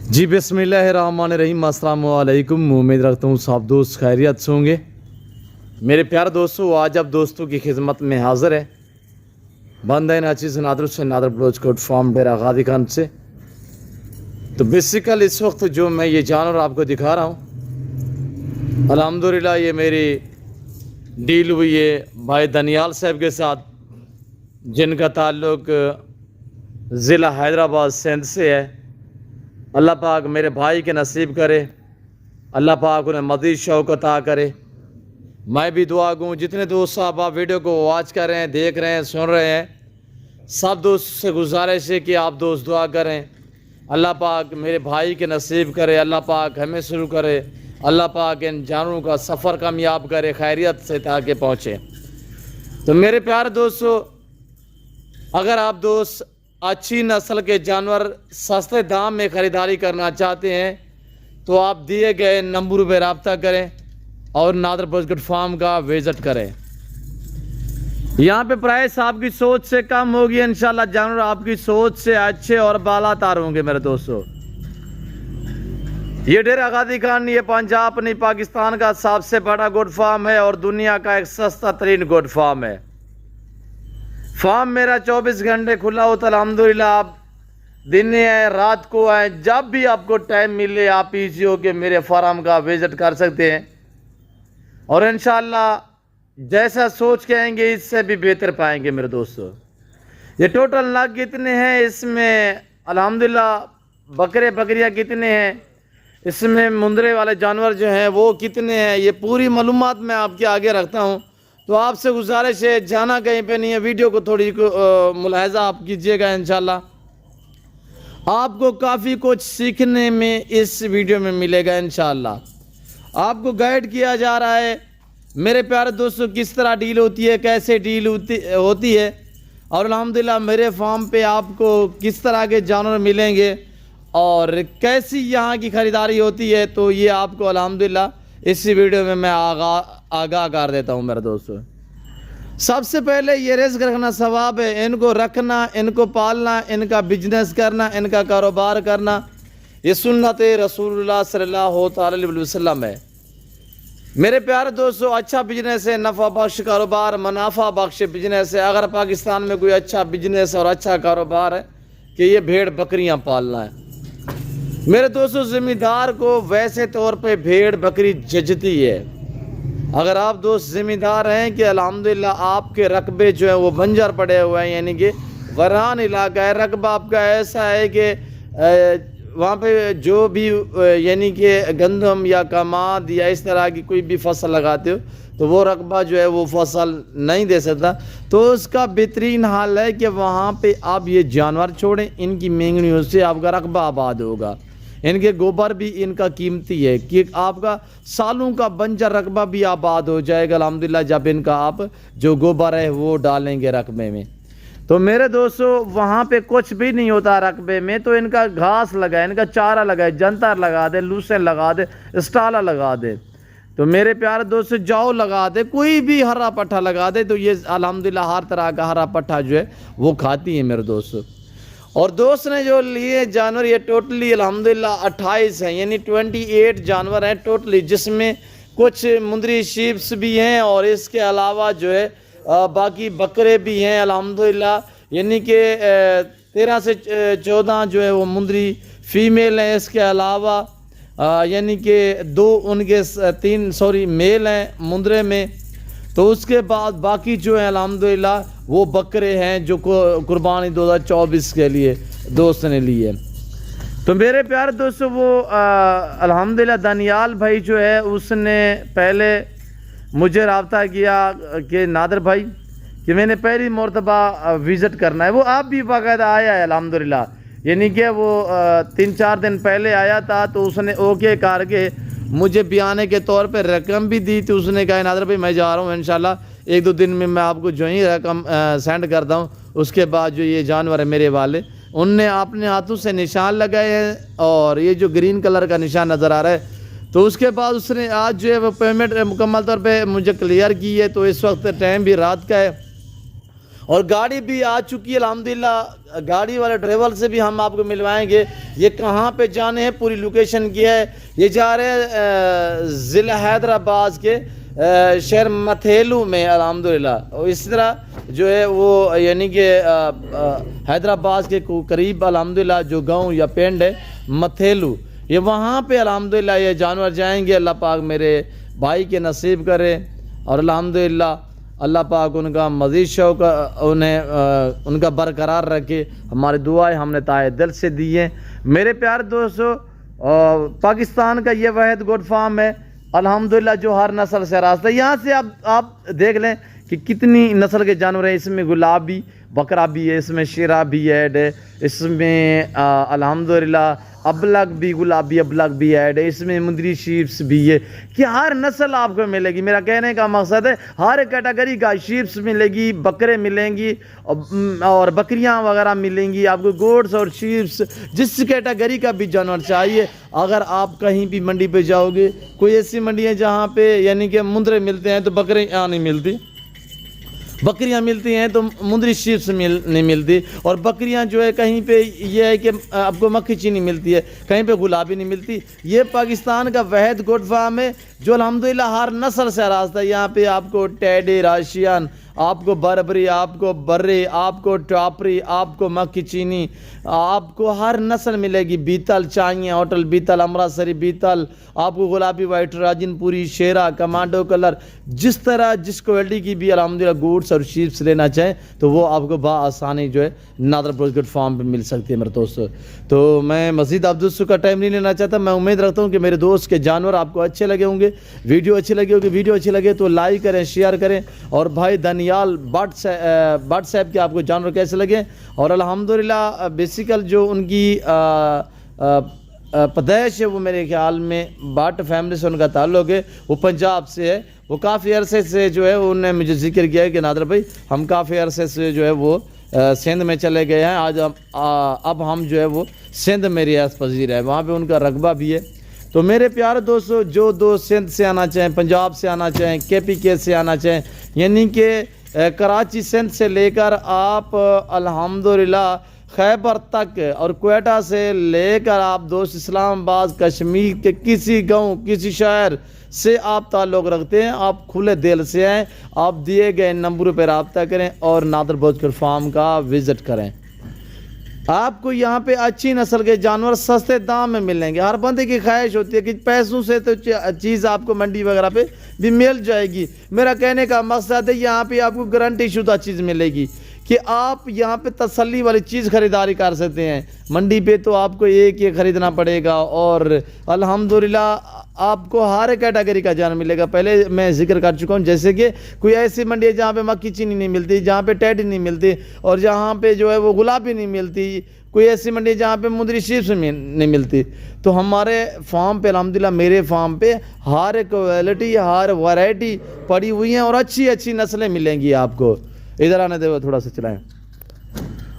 जी बिस्मिल्लाहिर्रहमानिर्रहीम, अस्सलाम वालेकुम। उम्मीद रखता हूँ सब दोस्त खैरियत से होंगे। मेरे प्यारे दोस्तों, आज आप दोस्तों की खिदमत में हाज़िर है बंदा नाचिज़ नादर से नादर ब्लोच कोट फार्म डेरा गादी खान से। तो बेसिकल इस वक्त जो मैं ये जानवर आपको दिखा रहा हूँ, अल्हम्दुलिल्लाह ये मेरी डील हुई है भाई दनियाल साहब के साथ, जिनका ताल्लुक़ ज़िला हैदराबाद सिंध से है। अल्लाह पाक मेरे भाई के नसीब करे, अल्लाह पाक उन्हें मज़ीद शौक़ अता करे। मैं भी दुआ गूँ जितने दोस्त साहब आप वीडियो को वॉच कर रहे हैं, देख रहे हैं, सुन रहे हैं, सब दोस्त से गुजारिश है कि आप दोस्त दुआ करें। अल्लाह पाक मेरे भाई के नसीब करे, अल्लाह पाक हमें शुरू करे, अल्लाह पाक इन जानवरों का सफ़र कामयाब करे खैरियत से ताकि पहुँचे। तो मेरे प्यारे दोस्तों, अगर आप दोस्त अच्छी नस्ल के जानवर सस्ते दाम में ख़रीदारी करना चाहते हैं तो आप दिए गए नंबर पर रब्ता करें और नादर ब्लोच फार्म का विज़िट करें। यहाँ पे प्राइस आपकी सोच से कम होगी, इंशाल्लाह जानवर आपकी सोच से अच्छे और बालातार होंगे। मेरे दोस्तों, ये डेरा गादी खान ये पंजाब नहीं पाकिस्तान का सबसे बड़ा गोट फार्म है और दुनिया का एक सस्ता तरीन गोट फार्म है। फार्म मेरा 24 घंटे खुला होता है अल्हम्दुलिल्लाह। आप दिन है रात को आए, जब भी आपको टाइम मिले आप इजी हो के मेरे फार्म का विज़िट कर सकते हैं और इंशाल्लाह जैसा सोच के आएंगे इससे भी बेहतर पाएंगे। मेरे दोस्तों, ये टोटल नग कितने हैं, इसमें अल्हम्दुलिल्लाह बकरे बकरियां कितने हैं, इसमें मुंदरे वाले जानवर जो हैं वो कितने हैं, ये पूरी मालूमात मैं आपके आगे रखता हूँ। तो आपसे गुजारिश है, जाना कहीं पे नहीं है, वीडियो को थोड़ी मुलाहिजा आप कीजिएगा। इंशाल्लाह आपको काफ़ी कुछ सीखने में इस वीडियो में मिलेगा। इंशाल्लाह आपको गाइड किया जा रहा है मेरे प्यारे दोस्तों किस तरह डील होती है, कैसे डील होती है और अल्हम्दुलिल्लाह मेरे फार्म पे आपको किस तरह के जानवर मिलेंगे और कैसी यहाँ की ख़रीदारी होती है। तो ये आपको अल्हम्दुलिल्लाह इसी वीडियो में मैं आगाह कर देता हूँ। मेरे दोस्तों, सबसे पहले ये रिस्क रखना सवाब है, इनको रखना, इनको पालना, इनका बिजनेस करना, इनका कारोबार करना, ये सुन्नत रसूलुल्लाह सल्लल्लाहु अलैहि वसल्लम है। मेरे प्यारे दोस्तों, अच्छा बिजनेस है, नफ़ा बख्श कारोबार, मुनाफा बख्श बिजनेस है। अगर पाकिस्तान में कोई अच्छा बिजनेस और अच्छा कारोबार है कि ये भेड़ बकरियाँ पालना है। मेरे दोस्तों, ज़िम्मेदार को वैसे तौर पे भेड़ बकरी जचती है। अगर आप दोस्त ज़िम्मेदार हैं कि अल्हम्दुलिल्लाह आपके रकबे जो है वो बंजर पड़े हुए हैं, यानी कि वरान इलाका है, रकबा आपका ऐसा है कि वहाँ पे जो भी यानी कि गंदम या कमाद या इस तरह की कोई भी फसल लगाते हो तो वो रकबा जो है वो फसल नहीं दे सकता। तो उसका बेहतरीन हाल है कि वहाँ पे आप ये जानवर छोड़ें, इनकी मेंगनियों से आपका रकबा आबाद होगा। इनके गोबर भी इनका कीमती है कि आपका सालों का बंजर रकबा भी आबाद हो जाएगा अल्हम्दुलिल्लाह जब इनका आप जो गोबर है वो डालेंगे रकबे में। तो मेरे दोस्तों, वहाँ पे कुछ भी नहीं होता रकबे में, तो इनका घास लगाए, इनका चारा लगाए, जंतर लगा दे, लूसें लगा दे, स्टाला लगा दे, तो मेरे प्यारे दोस्तों जाओ लगा दे, कोई भी हरा पट्ठा लगा दे, तो ये अल्हम्दुलिल्लाह हर तरह का हरा पट्ठा जो है वो खाती है। मेरे दोस्तों, और दोस्त ने जो लिए जानवर ये टोटली अल्हम्दुलिल्लाह 28 हैं, यानी 28 जानवर हैं टोटली, जिसमें कुछ मुंदरी शीप्स भी हैं और इसके अलावा जो है बाकी बकरे भी हैं अल्हम्दुलिल्लाह, यानी कि 13 से 14 जो है वो मुंदरी फीमेल हैं। इसके अलावा यानी कि 3 मेल हैं मुंदरे में। तो उसके बाद बाकी जो है अल्हम्दुलिल्लाह वो बकरे हैं जो कुर्बानी 2024 के लिए दोस्त ने लिए। तो मेरे प्यारे दोस्तों, वो अल्हम्दुलिल्लाह दनियाल भाई जो है उसने पहले मुझे रब्ता किया कि नादर भाई कि मैंने पहली मरतबा विज़िट करना है। वो आप भी बाकायदा आया है अल्हम्दुलिल्लाह, यानी कि वो 3-4 दिन पहले आया था। तो उसने ओके करके मुझे बयाने के तौर पे रकम भी दी थी। उसने कहा नादर भाई मैं जा रहा हूँ, इंशाल्लाह 1-2 दिन में मैं आपको जो ही रकम सेंड करता हूँ। उसके बाद जो ये जानवर है मेरे वाले, उनने अपने हाथों से निशान लगाए हैं और ये जो ग्रीन कलर का निशान नज़र आ रहा है, तो उसके बाद उसने आज जो है वो पेमेंट मुकम्मल तौर पे मुझे क्लियर की है। तो इस वक्त टाइम भी रात का है और गाड़ी भी आ चुकी है अल्हम्दुलिल्लाह। गाड़ी वाले ड्राइवर से भी हम आपको मिलवाएंगे। ये कहाँ पे जाने हैं, पूरी लोकेशन क्या है। ये जा रहे हैं ज़िला हैदराबाद के शहर मथेलू में अल्हम्दुलिल्लाह। और इस तरह जो है वो यानी कि हैदराबाद के करीब अल्हम्दुलिल्लाह जो गांव या पिंड है मथेलू, ये वहाँ पे अल्हम्दुलिल्लाह ये जानवर जाएंगे। अल्लाह पाक मेरे भाई के नसीब करे और अल्हम्दुलिल्लाह अल्लाह पाक उनका मज़ीद शौक़ उन्हें उनका बरकरार रखे। हमारी दुआएं हमने ताए दिल से दी हैं। मेरे प्यारे दोस्तों, पाकिस्तान का ये वाहिद गोट फार्म है अल्हम्दुलिल्लाह जो हर नस्ल से रास्ता है। यहाँ से आप देख लें कि कितनी नस्ल के जानवर हैं। इसमें गुलाबी बकरा भी है, इसमें शेरा भी ऐड है, इसमें अल्हम्दुलिल्लाह अबलग भी गुलाबी अबलग भी ऐड है, इसमें मुंदरी शीप्स भी है कि हर नस्ल आपको मिलेगी। मेरा कहने का मकसद है हर कैटेगरी का शीप्स मिलेगी, बकरे मिलेंगी और बकरियां वगैरह मिलेंगी आपको, गोड्स और शीप्स, जिस कैटेगरी का भी जानवर चाहिए। अगर आप कहीं भी मंडी पे जाओगे, कोई ऐसी मंडी है जहाँ पे यानी कि मुंदरे मिलते हैं तो बकरे यहाँ नहीं मिलती, बकरियां मिलती हैं तो मुंदरी शीप्स नहीं मिलती। और बकरियां जो है कहीं पे ये है कि आपको मक्खी चीनी मिलती है, कहीं पे गुलाबी नहीं मिलती। ये पाकिस्तान का वाहिद गोट फार्म है जो अल्हम्दुलिल्लाह हर नस्ल से रास्ता है। यहाँ पे आपको टेडी, राशियन, आपको बरबरी, आपको बर्रे, आपको टापरी, आपको मक्खी चीनी, आपको हर नस्ल मिलेगी। बीतल चाहिए, होटल बीतल, अमृतसरी बीतल, आपको गुलाबी वाइट राजिनपुरी, शेरा, कमांडो कलर, जिस तरह जिस क्वालिटी की भी अल्हम्दुलिल्लाह गुड्स और शीप्स लेना चाहें तो वो आपको बआसानी जो है नादर गोट फार्म पे मिल सकती है मेरे दोस्तों। तो मैं मज़ीद आप दोस्तों का टाइम नहीं लेना चाहता। मैं उम्मीद रखता हूँ कि मेरे दोस्त के जानवर आपको अच्छे लगे होंगे, वीडियो अच्छी लगी होगी। वीडियो अच्छी लगे तो लाइक करें, शेयर करें। और भाई दनियाल बट साहब के आपको जानवर कैसे लगे। और अल्हम्दुलिल्लाह बेसिकल जो उनकी पैदाइश है वो मेरे ख्याल में बाट फैमिली से उनका ताल्लुक़ है, वो पंजाब से है। वो काफ़ी अरसे से जो है उन्होंने मुझे जिक्र किया है कि नादर भाई हम काफ़ी अरसे से जो है वो सिंध में चले गए हैं। आज अब हम जो है वो सिंध में रियासत पजीर है, वहाँ पे उनका रकबा भी है। तो मेरे प्यारे दोस्तों, जो दोस्त सिंध से आना चाहें, पंजाब से आना चाहें, KPK से आना चाहें, यानी कि कराची सिंध से लेकर आप अल्हम्दुलिल्लाह खैबर तक और क्वेटा से लेकर आप दोस्त इस्लामाबाद, कश्मीर के किसी गांव, किसी शहर से आप ताल्लुक़ रखते हैं, आप खुले दिल से आएँ, आप दिए गए नंबरों पर रब्ता करें और नादर गोट फार्म का विज़िट करें। आपको यहाँ पे अच्छी नस्ल के जानवर सस्ते दाम में मिलेंगे। हर बंदे की ख्वाहिश होती है कि पैसों से तो चीज़ आपको मंडी वगैरह पे भी मिल जाएगी। मेरा कहने का मकसद है यहाँ पे आपको गारंटी शुदा चीज़ मिलेगी कि आप यहाँ पे तसल्ली वाली चीज़ ख़रीदारी कर सकते हैं। मंडी पे तो आपको एक ही ख़रीदना पड़ेगा और अल्हम्दुलिल्लाह आपको हर कैटेगरी का जानवर मिलेगा। पहले मैं जिक्र कर चुका हूँ, जैसे कि कोई ऐसी मंडी है जहाँ पे मक्खी चीनी नहीं मिलती, जहाँ पे टेडी नहीं मिलती और जहाँ पे जो है वो गुलाबी नहीं मिलती। कोई ऐसी मंडी है जहाँ पे मुंदरी शीप्स नहीं मिलती। तो हमारे फार्म पे अल्हम्दुलिल्लाह मेरे फार्म पे हर क्वालिटी, हर वैरायटी पड़ी हुई हैं और अच्छी अच्छी नस्लें मिलेंगी आपको। इधर आने दे, थोड़ा सा चलाएं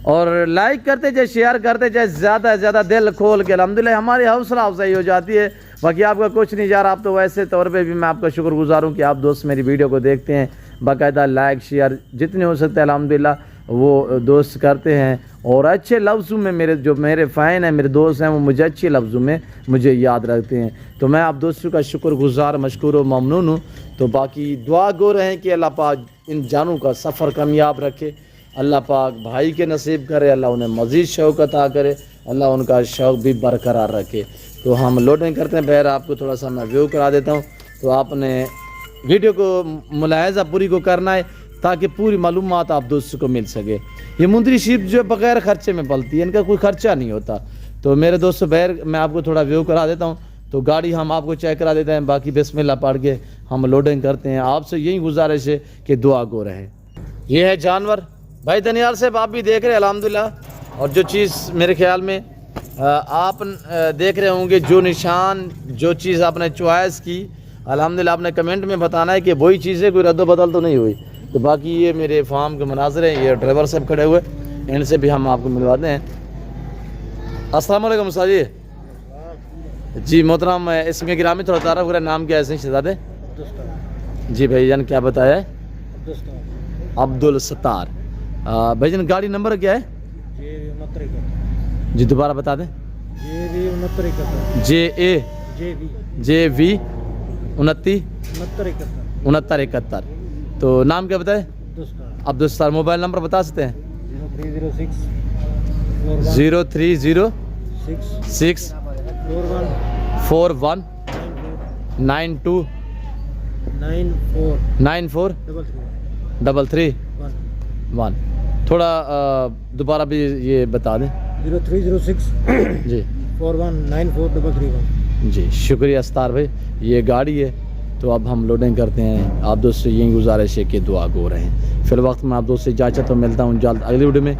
और लाइक करते जाए, शेयर करते जाए, ज़्यादा से ज़्यादा दिल खोल के। अल्हम्दुलिल्लाह हमारी हौसला अफजाई हो जाती है। बाकी आपका कुछ नहीं जा रहा। आप तो वैसे तौर पे भी मैं आपका शुक्रगुजार हूँ कि आप दोस्त मेरी वीडियो को देखते हैं, बाकायदा लाइक शेयर जितने हो सकते हैं अल्हम्दुलिल्लाह वो दोस्त करते हैं। और अच्छे लफ्ज़ों में मेरे फ़ैन हैं, मेरे दोस्त हैं, वो मुझे अच्छे लफ्ज़ों में मुझे याद रखते हैं। तो मैं आप दोस्तों का शुक्रगुजार, मशकूर और ममनून हूँ। तो बाकी दुआ गो रहें कि अल्लाह पाक इन जानों का सफ़र कामयाब रखे, अल्लाह पाक भाई के नसीब करे, अल्लाह उन्हें मज़ीद शौक़ अता करे, अल्लाह उनका शौक़ भी बरकरार रखे। तो हम लोडिंग करते हैं। बहर आपको थोड़ा सा मैं व्यू करा देता हूँ, तो आपने वीडियो को मुलाहिज़ा पूरी को करना है ताकि पूरी मालूमात आप दोस्तों को मिल सके। ये मुंदरी शीप जो है बग़ैर ख़र्चे में पलती है, इनका कोई ख़र्चा नहीं होता। तो मेरे दोस्तों बहर मैं आपको थोड़ा व्यू करा देता हूँ। तो गाड़ी हम आपको चेक करा देते हैं, बाकी बिस्मिल्लाह पढ़ के हम लोडिंग करते हैं। आपसे यही गुजारिश है कि दुआ गो रहे। ये है जानवर भाई दनियाल साहब, आप भी देख रहे हैं अल्हम्दुलिल्लाह। और जो चीज़ मेरे ख्याल में आप देख रहे होंगे, जो निशान, जो चीज़ आपने चॉइस की, अल्हम्दुलिल्लाह आपने कमेंट में बताना है कि वही चीज़ें कोई रद्द बदल तो नहीं हुई। तो बाकी ये मेरे फार्म के मनाज़र हैं, ये ड्राइवर साहब खड़े हुए, इनसे भी हम आपको मिलवाते हैं। अस्सलाम वालेकुम साजी जी मोहतरम, इसमें गिरामी थोड़ा तारफ़ करें, नाम क्या है इसमें शहजादे जी? भाईजान क्या बताया है? अब्दुल सत्तार। भाईजान गाड़ी नंबर क्या है? J69 जी दोबारा बता दें। JV69 JV 29 69 6971। तो नाम क्या बताए? अब्दुल सत्तार। मोबाइल नंबर बता सकते हैं? 0306 030 41 92 94 331। थोड़ा दोबारा भी ये बता दें। 0306 जी 4194 जी शुक्रिया अस्तार भाई। ये गाड़ी है तो अब हम लोडिंग करते हैं। आप दोस्त से यही गुजारिश है कि दुआ गो रहें। फिर वक्त में आप दोस्त से इजाज़त तो मिलता हूँ जल्द अगली वीडियो में।